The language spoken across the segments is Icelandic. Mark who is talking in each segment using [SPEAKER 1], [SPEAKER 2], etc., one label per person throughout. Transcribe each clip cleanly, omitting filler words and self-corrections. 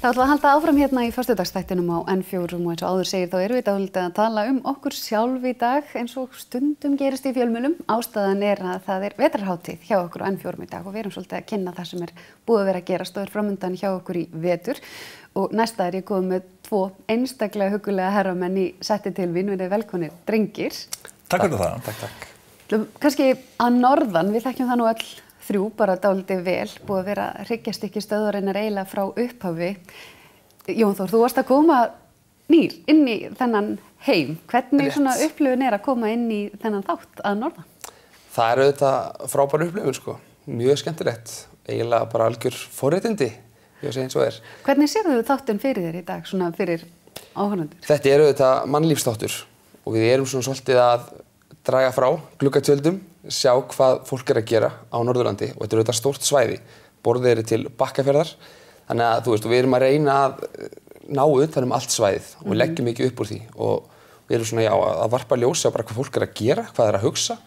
[SPEAKER 1] Það ætla að halda áfram hérna í föstudagsþættinum á N4 og eins og áður segir þá erum við dálítið að tala okkur sjálf í dag eins og stundum gerist í fjölmiðlum. Ástæðan að það vetrarhátíð hjá okkur á N4 í dag og við erum svolítið að kynna það sem búið að vera að gerast og framundan hjá okkur í vetur. Og næsta ég komið með 2 einstaklega huggulega herramenn í setti til mín, verið velkomnir drengir.
[SPEAKER 2] Takk fyrir það. Takk.
[SPEAKER 1] Kannski að norðan, við þekkjum það nú öll 3 bara dálítið vel, búið að vera hryggjarstykki stöðvarinnar eiginlega frá upphafi. Jón Þór, þú varst að koma nýr inn í þennan heim. Hvernig svona upplifun að koma inn í þennan þátt að norðan?
[SPEAKER 3] Það auðvitað frábær upplifun sko, mjög skemmtilegt, eiginlega bara algjör forréttindi, ég að segja eins og
[SPEAKER 1] Hvernig sérðu þáttinn fyrir þér í dag, svona fyrir áhorfendur?
[SPEAKER 3] Þetta auðvitað mannlífsþáttur og við erum svona svolítið að draga frá gluggatjöldum, sjá hvað fólk að gera á Norðurlandi og þetta auðvitað stórt svæði. Borðið eru til Bakkafjarðar, þannig að þú veist, við erum að reyna að ná utan allt svæðið og við leggjum mikið upp úr því og við erum svona að varpa ljósi á bara hvað fólk að gera, hvað að hugsa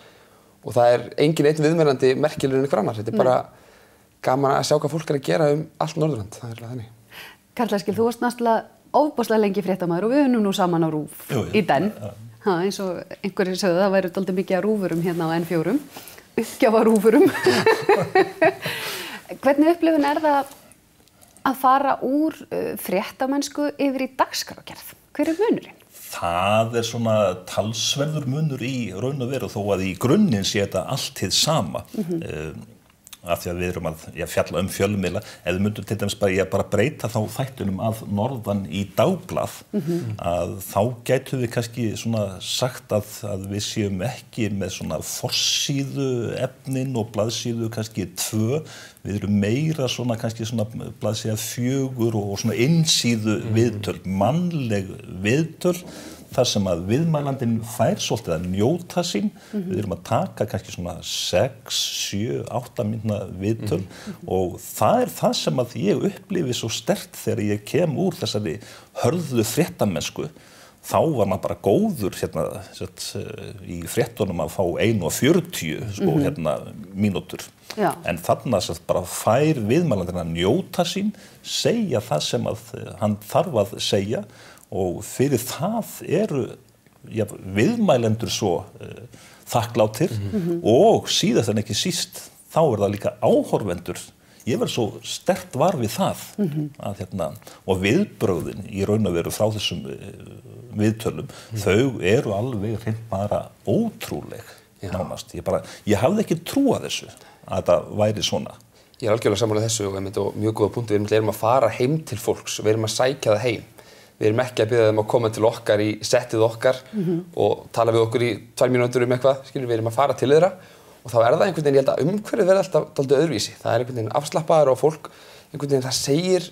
[SPEAKER 3] og það engin einn viðmælandi merkilegur en einhver annar. Þetta bara gaman að sjá hvað fólk að gera allt Norðurland, það þannig.
[SPEAKER 1] Karl Eskil, þú varst náttúrulega ofboðslega lengi fréttamaður og við unum nú saman á RÚV í den. Eins og einhverjir sögðu það væri dálítið mikið af rúfurum hérna á N4, uppgjafa rúfurum. Hvernig upplifun það að fara úr fréttamennsku yfir í dagskrárgerð? Hver munurinn?
[SPEAKER 2] Það svona talsverður munur í raun og veru þó að í grunninn sé þetta allt hið sama. Af því að við erum að fjalla fjölmiðla, ef við myndum til dæmis bara breyta þá þættunum að norðan í dagblað, að þá gætum við kannski svona sagt að við séum ekki með svona forsíðu efnin og blaðsíðu kannski 2, við erum meira svona kannski svona blaðsíða 4 og svona innsíðu viðtöl, mannleg viðtöl, þar sem að viðmælandinn fær svolítið að njóta sín. Við erum að taka kannski svona 6, 7, 8 mínútna viðtöl og það það sem að ég upplifi svo sterkt þegar ég kem úr þessari hörðu fréttamennsku. Þá var maður bara góður hérna, í fréttunum að fá 1:40 sko, mínútur. En þarna bara fær viðmælandinn að njóta sín, segja það sem að hann þarf að segja og fyrir það eru viðmælendur svo þakklátir og síðast en ekki síst þá það líka áhorfendur. Ég verð svo sterkt var við það að, og viðbrögðin í raun og veru frá þessum viðtölum, þau eru alveg hreint bara ótrúleg nánast. Ég hafði ekki trúað þessu að þetta væri svona.
[SPEAKER 3] Ég algjörlega sammála þessu og mjög góða punkti. Við erum að fara heim til fólks, við erum að sækja það heim. Við erum ekki að biðja þeim að koma til okkar í settið okkar og tala við okkur í 2 mínútur eitthvað, við erum að fara til þeirra og þá það einhvern veginn, ég held að umhverfið verði alltaf dálítið öðruvísi. Það einhvern veginn afslappaðar og fólk einhvern veginn það segir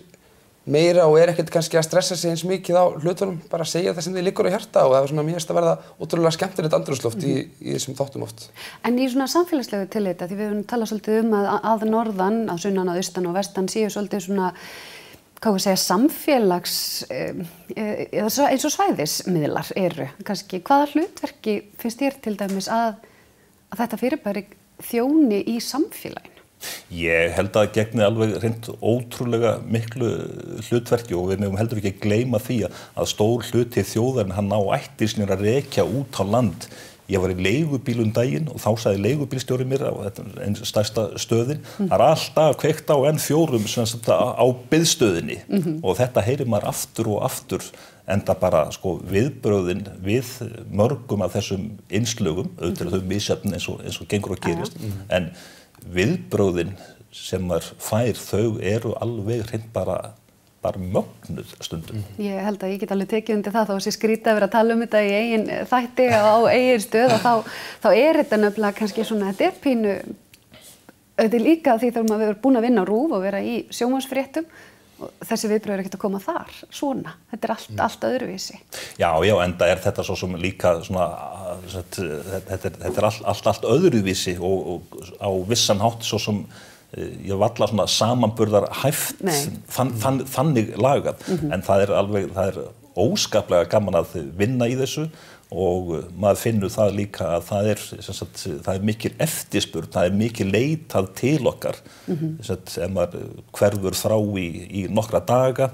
[SPEAKER 3] meira og ekkert kannski að stressa sig eins mikið á hlutunum, bara segja það sem þið liggur á hjarta og það var svona mér að verða ótrúlega skemmtilegt andrúmsloft í þessum þáttum oft. En
[SPEAKER 1] í svona samfélagslegu tilliti, því við höfum talað svolítið að norðan, að sunnan, að austan og vestan séu svolítið svona samfélags, eins og svæðismiðlar eru. Kannski, hvaða hlutverki finnst þér til dæmis að þetta fyrirbæri þjóni í samfélaginu?
[SPEAKER 2] Ég held að gegni alveg hreint ótrúlega miklu hlutverki og við megum heldur ekki að gleyma því að stór hluti þjóðarinn hann á ættir sinni að rekja út á land. Ég var í leigubíl daginn og þá sagði leigubílstjóri mér á stærsta stöðin, það alltaf kveikt á N4 á biðstöðinni og þetta heyrir maður aftur og aftur enda bara sko viðbrögðin við mörgum af þessum innslögum, auðvitað þau misjafn eins og gengur og gerist, en viðbrögðin sem maður fær þau eru alveg hreint bara mögnuð stundum.
[SPEAKER 1] Ég held að ég get alveg tekið undir það, þá sé skrítið að vera að tala þetta í eigin þætti á eigin stöð og þá þetta nefnilega kannski svona, þetta pínu, auðvitað líka því þegar maður verður búin að vinna á RÚV og vera í sjónvarpsfréttum og þessi viðbrögð ekkert að koma þar, svona, þetta allt öðruvísi.
[SPEAKER 2] Já, enda þetta svo sem líka svona, þetta allt öðruvísi og á vissan hátt svo sem ég valla svona samanburðar hæft þannig lagað, en það er óskaplega gaman að vinna í þessu og maður finnur það líka að það er mikil eftirspurn, það er mikil leitað til okkar ef maður hverfur frá í nokkra daga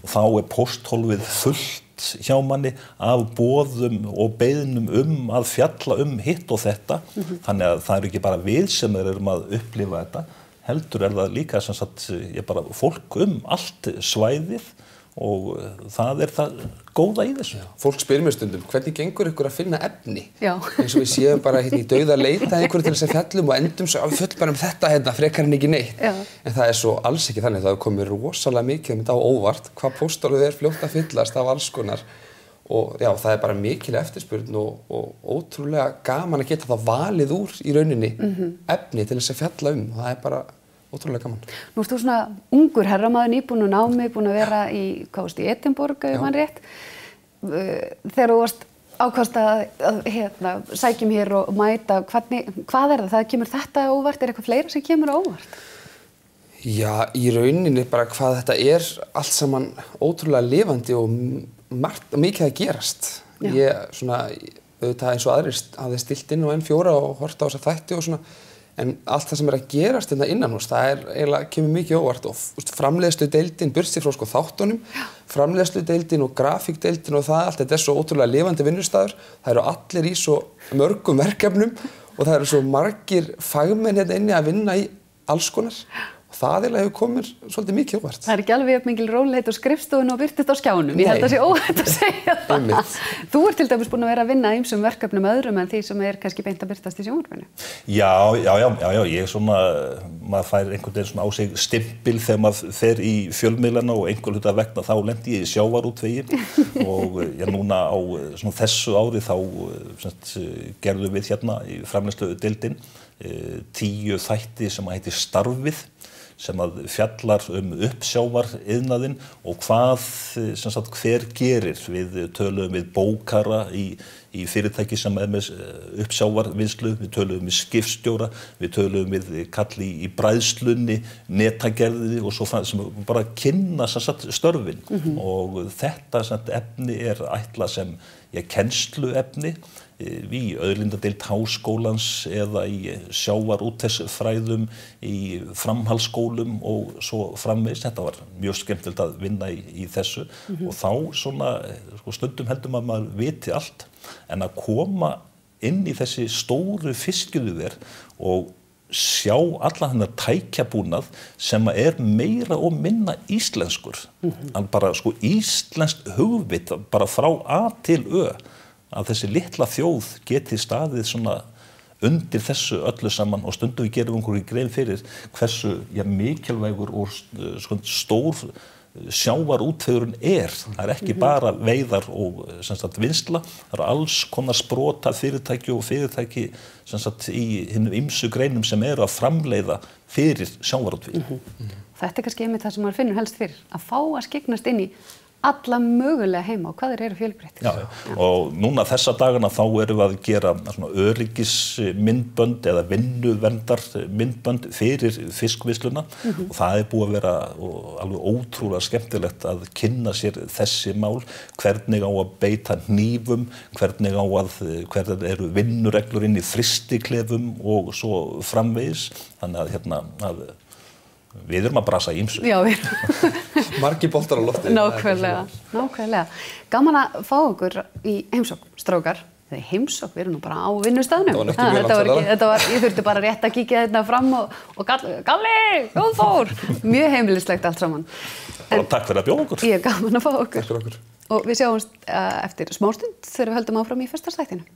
[SPEAKER 2] og þá er pósthólfið fullt hjá manni af boðum og beiðnum að fjalla hitt og þetta þannig að það ekki bara við sem erum að upplifa þetta heldur það líka bara fólk allt svæðið og það það góða í þessu.
[SPEAKER 3] Fólk spyr mér stundum, hvernig gengur ykkur að finna efni?
[SPEAKER 1] Já.
[SPEAKER 3] Eins og við séum bara í dauða leita einhverju til þess að fjallum og endum svo að fjöll bara þetta frekar en ekki neitt. Já. En það svo alls ekki þannig, það komið rosalega mikið á óvart, hvað pósthólfið fljótt að fyllast af alls konar og já, það bara mikil eftirspurn og ótrúlega gaman að geta það valið úr í rauninni efni til þess að fjalla það bara ótrúlega gaman.
[SPEAKER 1] Nú ert þú svona ungur herramaður, nýbúinn úr námi, búinn að vera í Edinborg, ef man rétt. Þegar þú varst ákvaðst að sækjum hér og mæta, hvað það? Það kemur þetta óvart? Er eitthvað fleira sem kemur óvart?
[SPEAKER 3] Já, í rauninni bara hvað þetta allt saman ótrúlega lifandi og mikið að gerast. Ég svona, auðvitað eins og aðrir hafði stillt inn á N4 og hort á þessa þætti og svona en allt það sem að gerast innan hús, það eiginlega kemur mikið óvart og framleiðsludeildin, burtséð frá þáttunum, framleiðsludeildin og grafíkdeildin og það allt, þetta svo ótrúlega lifandi vinnustaður, það eru allir í svo mörgum verkefnum og það eru svo margir fagmenn inni að vinna í alls konar og það hefur komið svolítið mikið óvart. Það
[SPEAKER 1] ekki alveg mikil rólegheit á skrifstofunni og birtist á skjánum, ég held að sé óhætt að segja það. Þú til dæmis búin að vera að vinna ýmsum verkefnum öðrum en því sem kannski beint að birtast í sjónvarpinu. Já,
[SPEAKER 2] ég svona, maður fær einhvern veginn svona á sig stimpil þegar maður fer í fjölmiðlana og einhver hluta vegna þá lendi ég í sjávarútvegi og núna á svona þessu ári þá gerðum við hérna í framleiðsludeildin 10 þætti sem heitir Starfið sem fjallar uppsjávariðnaðinn og hvað hver gerir. Við töluðum við bókara í fyrirtæki sem með uppsjávarvinnslu, við töluðum við skipstjóra, við töluðum við kall í bræðslunni, netagerði og svo sem bara kynna störfin og þetta efni ætlað sem kennsluefni í auðlindadeild háskólans eða í sjávarútvegsfræðum í framhaldsskólum og svo framvegis. Þetta var mjög skemmtilegt að vinna í þessu og þá svona stundum heldur maður viti allt en að koma inn í þessi stóru fiskiðuver og sjá alla hennar tækjabúnað sem meira og minna íslenskur. Bara íslenskt hugvit bara frá A til Ö. Að þessi litla þjóð geti staðið svona undir þessu öllu saman og stundum við gerum einhverju grein fyrir hversu mikilvægur og stór sjávarútvegurinn Það ekki bara veiðar og vinnsla, það alls konar sprota fyrirtæki og fyrirtæki í hinum ýmsu greinum sem að framleiða fyrir sjávarútvegi.
[SPEAKER 1] Þetta kannski einmitt það sem maður finnur helst fyrir, að fá að skyggnast inn í alla mögulega heima og hvað eru fjölbreyttir.
[SPEAKER 2] Já, og núna þessa dagana þá erum við að gera öryggismyndbönd eða vinnuverndarmyndbönd fyrir fiskvinnsluna og það búið að vera alveg ótrúlega skemmtilegt að kynna sér þessi mál, hvernig á að beita hnífum, hvernig eru vinnureglur inn í frystiklefum og svo framvegis, þannig að við erum að brasa í ýmsu.
[SPEAKER 1] Já,
[SPEAKER 3] Margir boltar á lofti.
[SPEAKER 1] Nákvæmlega. Gaman að fá okkur í heimsókn, strákar. Þegar heimsókn, við erum nú bara á vinnustaðnum. Ég þurfti bara rétt að kíkja þetta fram og Galli, Góðþór. Mjög heimilislegt allt saman.
[SPEAKER 2] Takk fyrir að bjóða okkur.
[SPEAKER 1] Ég gaman að fá okkur.
[SPEAKER 3] Takk fyrir okkur.
[SPEAKER 1] Og við sjáumst eftir smástund þegar við höldum áfram í fyrsta þættinu.